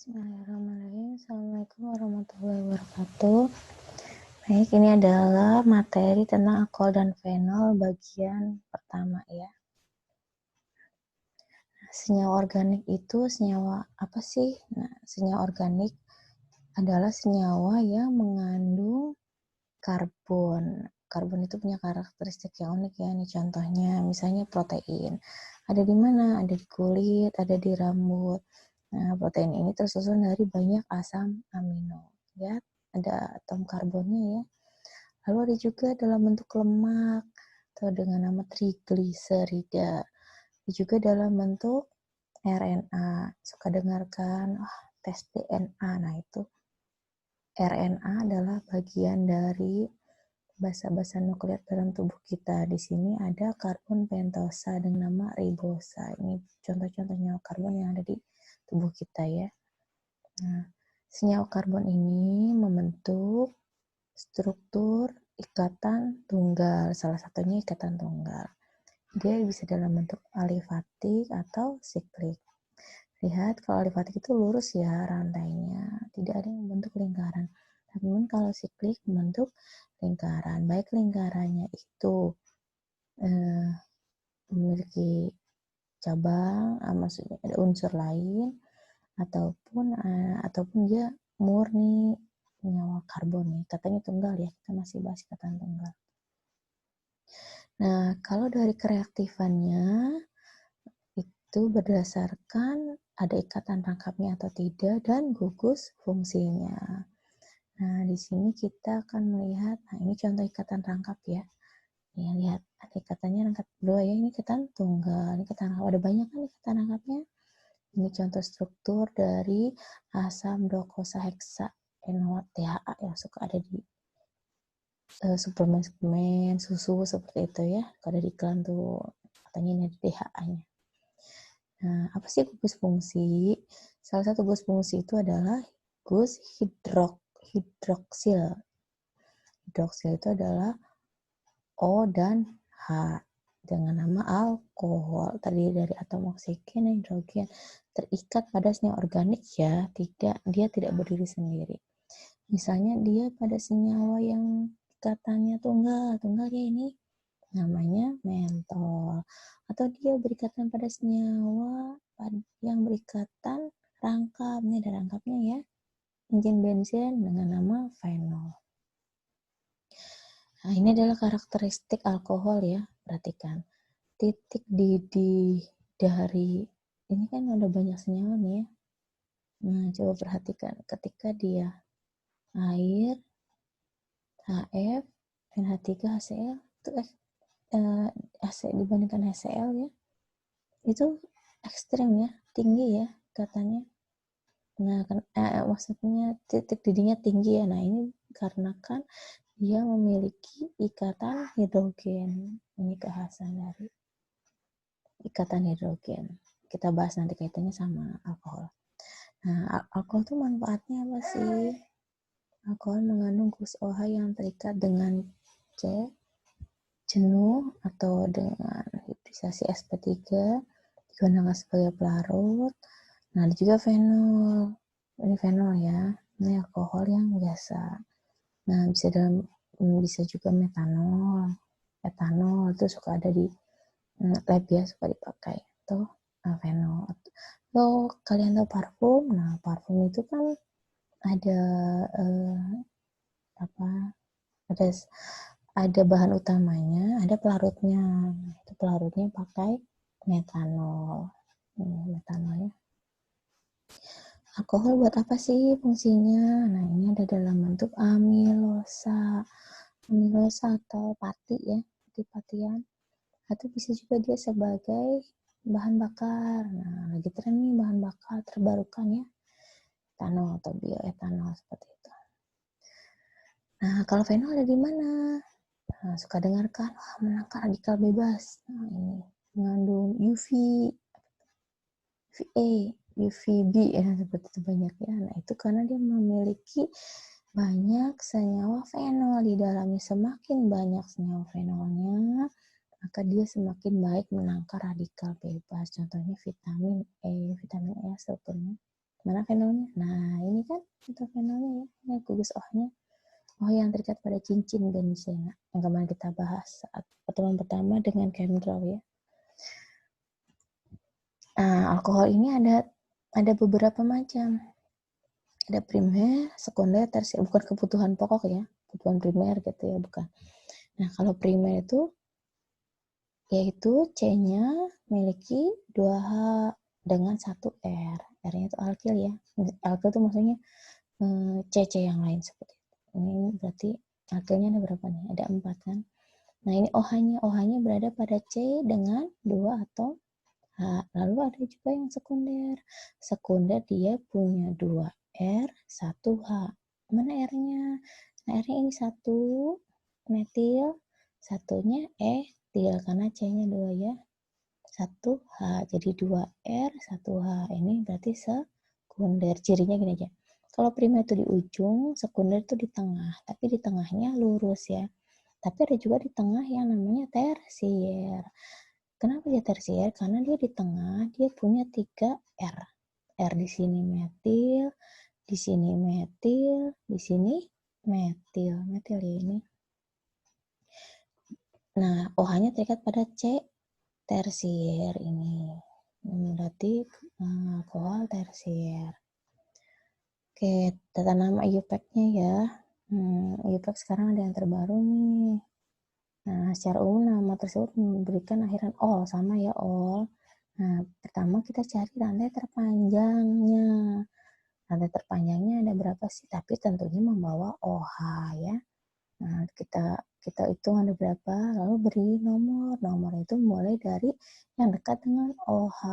Bismillahirrahmanirrahim. Assalamualaikum warahmatullahi wabarakatuh. Baik, ini adalah materi tentang alkohol dan fenol bagian pertama ya. Senyawa organik itu senyawa apa sih? Nah, senyawa organik adalah senyawa yang mengandung karbon. Karbon itu punya karakteristik yang unik ya. Ini contohnya, misalnya protein. Ada di mana? Ada di kulit, ada di rambut. Nah, protein ini tersusun dari banyak asam amino. Ya, ada atom karbonnya ya. Lalu ada juga dalam bentuk lemak atau dengan nama trigliserida. Ada juga dalam bentuk RNA. Suka dengarkan tes DNA. Nah, itu RNA adalah bagian dari basa-basa nukleat dalam tubuh kita. Di sini ada karbon pentosa dengan nama ribosa. Ini contoh-contoh senyawa karbon yang ada di tubuh kita ya. Nah, senyawa karbon ini membentuk struktur ikatan tunggal. Salah satunya ikatan tunggal. Dia bisa dalam bentuk alifatik atau siklik. Lihat, kalau alifatik itu lurus ya rantainya. Tidak ada yang bentuk lingkaran. Namun kalau siklik membentuk lingkaran. Baik lingkarannya itu memiliki cabang, maksudnya ada unsur lain, ataupun dia murni senyawa karbon nih. Katanya tunggal ya, kita masih bahas ikatan tunggal. Nah, kalau dari kereaktifannya itu berdasarkan ada ikatan rangkapnya atau tidak dan gugus fungsinya. Nah, di sini kita akan melihat, ini contoh ikatan rangkap ya. Nih, lihat, ada ikatannya rangkap dua ya, ini ikatan tunggal, ini ikatan rangkap, ada banyak kan ikatan rangkapnya. Ini contoh struktur dari asam dokosaheksaenoat THA yang suka ada di suplemen susu seperti itu ya. Kalau ada di iklan tuh katanya ini ada DHA-nya. Nah, apa sih gugus fungsi? Salah satu gugus fungsi itu adalah gugus hidroksil. Hidroksil itu adalah O dan H dengan nama alkohol, terdiri dari atom oksigen dan hidrogen, terikat pada senyawa organik ya, dia tidak berdiri sendiri. Misalnya dia pada senyawa yang ikatannya tunggal ya, ini namanya mentol, atau dia berikatan pada senyawa yang berikatan rangkap, ini ada rangkapnya ya, benzen dengan nama fenol. Nah, ini adalah karakteristik alkohol ya, perhatikan. Titik didih dari, ini kan ada banyak senyawa nih ya. Nah, coba perhatikan, ketika dia air, HF, NH3HCl, itu dibandingkan HCl ya, itu ekstrim ya, tinggi ya katanya. Nah, maksudnya titik didihnya tinggi ya. Nah, ini karena kan dia memiliki ikatan hidrogen. Ini kekhasan dari ikatan hidrogen. Kita bahas nanti kaitannya sama alkohol. Nah, alkohol itu manfaatnya apa sih? Alkohol mengandung gus OH yang terikat dengan jenuh atau dengan hibrisasi sp3, digunakan sebagai pelarut. Nah, ada juga fenol. Ini fenol ya. Ini alkohol yang biasa. Nah, bisa juga metanol. Etanol itu suka ada di lab ya, suka dipakai. Tuh, fenol. Tuh, kalian tahu parfum? Nah, parfum itu kan ada ada bahan utamanya, ada pelarutnya. Itu pelarutnya pakai metanol. Metanolnya. Alkohol buat apa sih fungsinya? Nah, ini ada dalam bentuk amilosa. Amilosa atau pati ya, pati-patian. Atau bisa juga dia sebagai bahan bakar. Nah, lagi tren nih bahan bakar terbarukan ya. Etanol atau bioetanol seperti itu. Nah, kalau fenol ada di mana? Nah, suka dengarkan, menangkal radikal bebas. Nah, ini mengandung UVA, UVB ya, seperti itu banyak ya. Nah, itu karena dia memiliki banyak senyawa fenol di dalamnya. Semakin banyak senyawa fenolnya, maka dia semakin baik menangkal radikal bebas. Contohnya vitamin E strukturnya Mana fenolnya? Nah, ini kan itu fenolnya ya. Ini gugus OH-nya. OH yang terikat pada cincin benzen. Yang kemarin kita bahas saat pertemuan pertama dengan chemdraw ya. Nah, alkohol ini ada beberapa macam. Ada primer, sekunder, tersier. Bukan kebutuhan pokok ya. Kebutuhan primer gitu ya, bukan. Nah, kalau primer itu yaitu C-nya memiliki 2H dengan 1 R. R-nya itu alkil ya. Alkil itu maksudnya C yang lain seperti itu. Ini berarti alkilnya ada berapa nih? Ada 4 kan. Nah, ini OH-nya. OH-nya berada pada C dengan 2 atau H. Lalu ada juga yang sekunder. Sekunder dia punya 2 R, 1 H. Mana R-nya? Nah, R-nya ini 1 metil, satunya etil karena C-nya 2 ya. 1 H. Jadi 2 R, 1 H. Ini berarti sekunder. Cirinya gini aja. Kalau primer itu di ujung, sekunder itu di tengah. Tapi di tengahnya lurus ya. Tapi ada juga di tengah yang namanya tersier. Kenapa dia tersier? Karena dia di tengah, dia punya 3 R. R di sini metil, di sini metil, di sini metil. Metil ya ini. Nah, OH-nya terikat pada C tersier ini. Berarti alkohol tersier. Oke, tata nama IUPAC-nya ya. IUPAC sekarang ada yang terbaru nih. Nah, secara umum nama tersebut memberikan akhiran ol, sama ya ol. Nah, pertama kita cari rantai terpanjangnya. Rantai terpanjangnya ada berapa sih? Tapi tentunya membawa OH ya. Nah, kita hitung ada berapa, lalu beri nomor. Nomor itu mulai dari yang dekat dengan OH.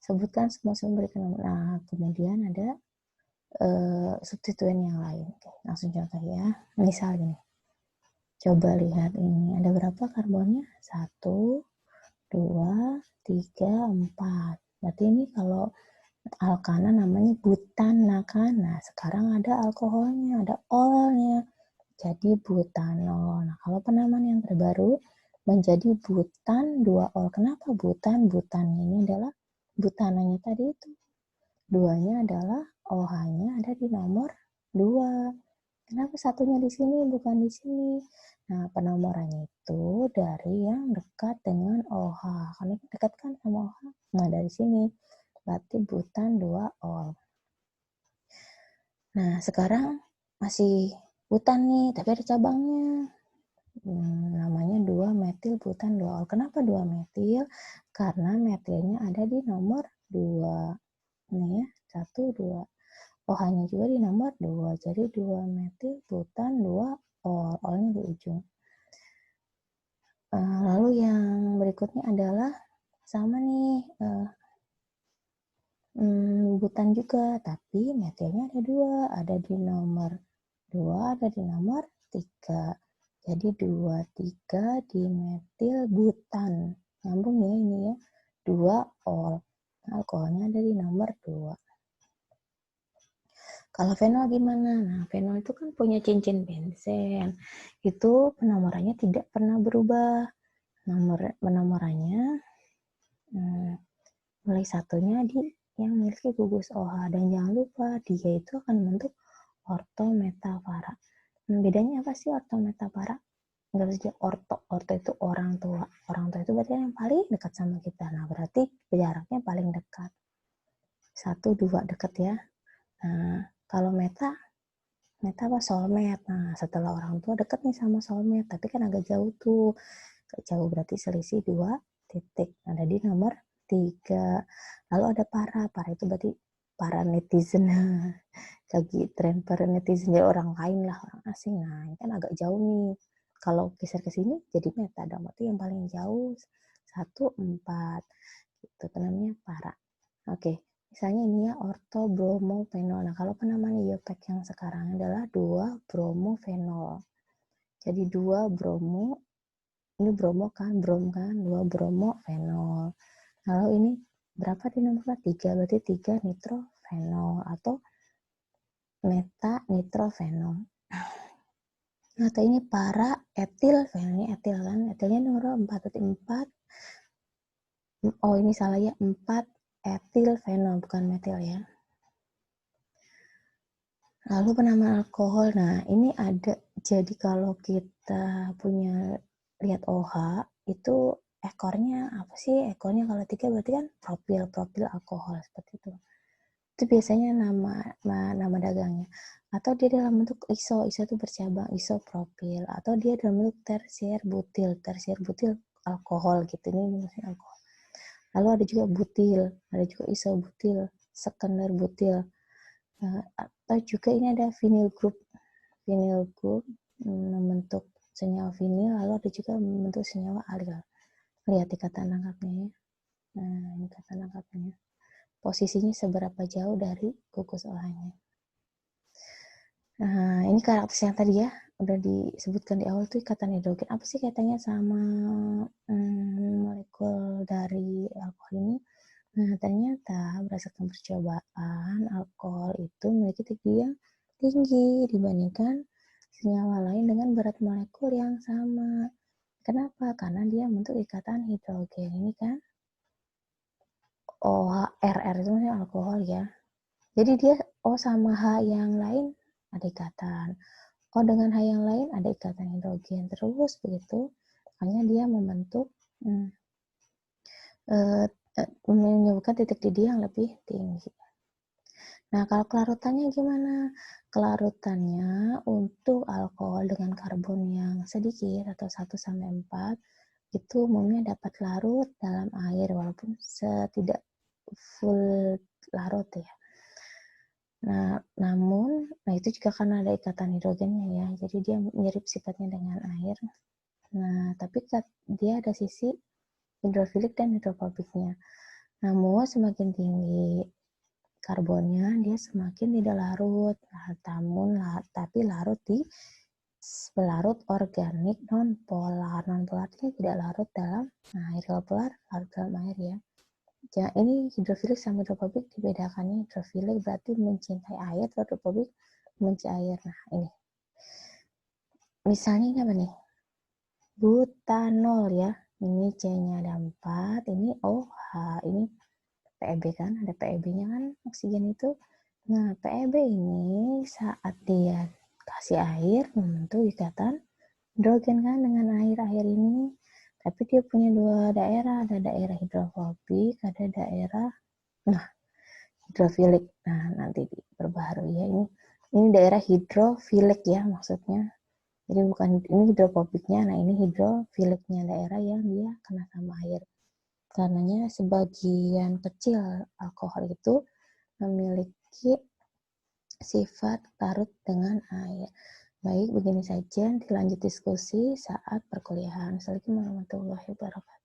Sebutkan semua sumber nomor. Nah, kemudian ada substituen yang lain. Oke, langsung contoh ya. Misal gini. Coba lihat ini. Ada berapa karbonnya? 1, 2, 3, 4. Berarti ini kalau alkana namanya butanaka. Nah, sekarang ada alkoholnya, ada olnya. Jadi butanol. Nah, kalau penamaan yang terbaru menjadi butan 2-ol. Kenapa butan? Butan ini adalah butananya tadi itu. Duanya adalah OH-nya ada di nomor 2. Kenapa satunya di sini bukan di sini? Nah, penomorannya itu dari yang dekat dengan OH. Karena dekat kan sama OH. Nah, dari sini. Berarti butan 2-ol. Nah, sekarang masih butan nih, tapi ada cabangnya. Namanya 2-metil butan 2-ol. Kenapa 2-metil? Karena metilnya ada di nomor 2. Ini ya, 1, 2. OH-nya juga di nomor 2. Jadi 2-metil butan 2-ol. Olnya di ujung. Lalu yang berikutnya adalah sama nih. Butan juga. Tapi metilnya ada 2. Ada di nomor 2, ada di nomor 3. Jadi 2, 3 dimetil butan. Nyambung ya ini ya. 2-ol. Alkoholnya ada di nomor 2. Kalau fenol gimana? Nah, fenol itu kan punya cincin benzen. Itu penomorannya tidak pernah berubah. Penomorannya mulai satunya di yang memiliki gugus OH. Dan jangan lupa, dia itu akan membentuk ortometapara. Bedanya apa sih ortometapara? Enggak saja orto itu orang tua. Orang tua itu berarti yang paling dekat sama kita. Nah, berarti jaraknya paling dekat. 1, 2 dekat ya. Nah, kalau meta apa soulmate. Nah, setelah orang tua dekat nih sama soulmate, tapi kan agak jauh tuh. Agak jauh berarti selisih 2 titik. Ada di nomor 3. Lalu ada para itu berarti para netizen. Lagi tren para netizen jadi orang lain lah, orang asing. Nah, ini kan agak jauh nih. Kalau geser ke sini jadi meta, dong berarti yang paling jauh 1, 4. Itu namanya para. Oke. Misalnya ini ya ortobromofenol. Nah, kalau penamaan IUPAC yang sekarang adalah 2-bromofenol. Jadi 2 bromo, ini bromo kan, brom kan, 2 bromofenol. Lalu ini berapa di nomor 3? Berarti 3 nitrofenol atau meta-nitrofenol. Nah, ini para etil, ini etil kan, etilnya nomor 4, berarti 4. Oh, ini salah ya, 4 etil fenol, bukan metil ya. Lalu penamaan alkohol, nah ini ada, jadi kalau kita punya lihat OH, itu ekornya apa sih? Ekornya kalau 3 berarti kan propil alkohol, seperti itu. Itu biasanya nama dagangnya. Atau dia dalam bentuk iso itu bercabang, isopropil. Atau dia dalam bentuk tersier butil alkohol gitu, ini maksudnya alkohol. Lalu ada juga butil, ada juga isobutil, sekunder butil. Atau juga ini ada vinyl group membentuk senyawa vinil, lalu ada juga membentuk senyawa alil. Lihat ikatan tangkapnya ya. Nah, ini ikatan tangkapnya. Posisinya seberapa jauh dari gugus OH-nya. Nah, ini karakter yang tadi ya, udah disebutkan di awal tuh ikatan hidrogen. Apa sih kaitannya sama molekul dari alkohol ini? Nah, ternyata berdasarkan percobaan, alkohol itu memiliki tinggi yang tinggi dibandingkan senyawa lain dengan berat molekul yang sama. Kenapa? Karena dia membentuk ikatan hidrogen. Ini kan OHRR itu maksudnya alkohol ya. Jadi dia O sama H yang lain ada ikatan. O dengan H yang lain ada ikatan hidrogen. Terus begitu. Makanya dia membentuk menyebabkan titik didih yang lebih tinggi. Nah, kalau kelarutannya gimana? Kelarutannya untuk alkohol dengan karbon yang sedikit atau 1-4 itu umumnya dapat larut dalam air walaupun tidak full larut ya. Nah, itu juga karena ada ikatan hidrogennya ya. Jadi dia mirip sifatnya dengan air. Nah, tapi dia ada sisi hidrofilik dan hidrofobiknya. Namun semakin tinggi karbonnya, dia semakin tidak larut. Tapi larut di pelarut organik non-polar. Non-polar ini tidak larut dalam air. Kalau polar, larut dalam air ya. Ya, ini hidrofilik sama hidrofobik dibedakannya. Hidrofilik berarti mencintai air, hidrofobik benci air. Nah, ini. Misalnya ini apa nih? Butanol ya. Ini C-nya ada 4, ini OH, ini PEB kan, ada PEB-nya kan, oksigen itu. Nah, PEB ini saat dia kasih air membentuk ikatan hidrogen kan dengan air ini. Tapi dia punya dua daerah, ada daerah hidrofobik, ada daerah hidrofilik. Nah, nanti diperbaharui ya ini daerah hidrofilik ya maksudnya. Jadi bukan ini hidrofobiknya, nah ini hidrofiliknya, daerah yang dia kena sama air. Karenanya sebagian kecil alkohol itu memiliki sifat larut dengan air. Baik, begini saja, dilanjut diskusi saat perkuliahan. Assalamualaikum warahmatullahi wabarakatuh.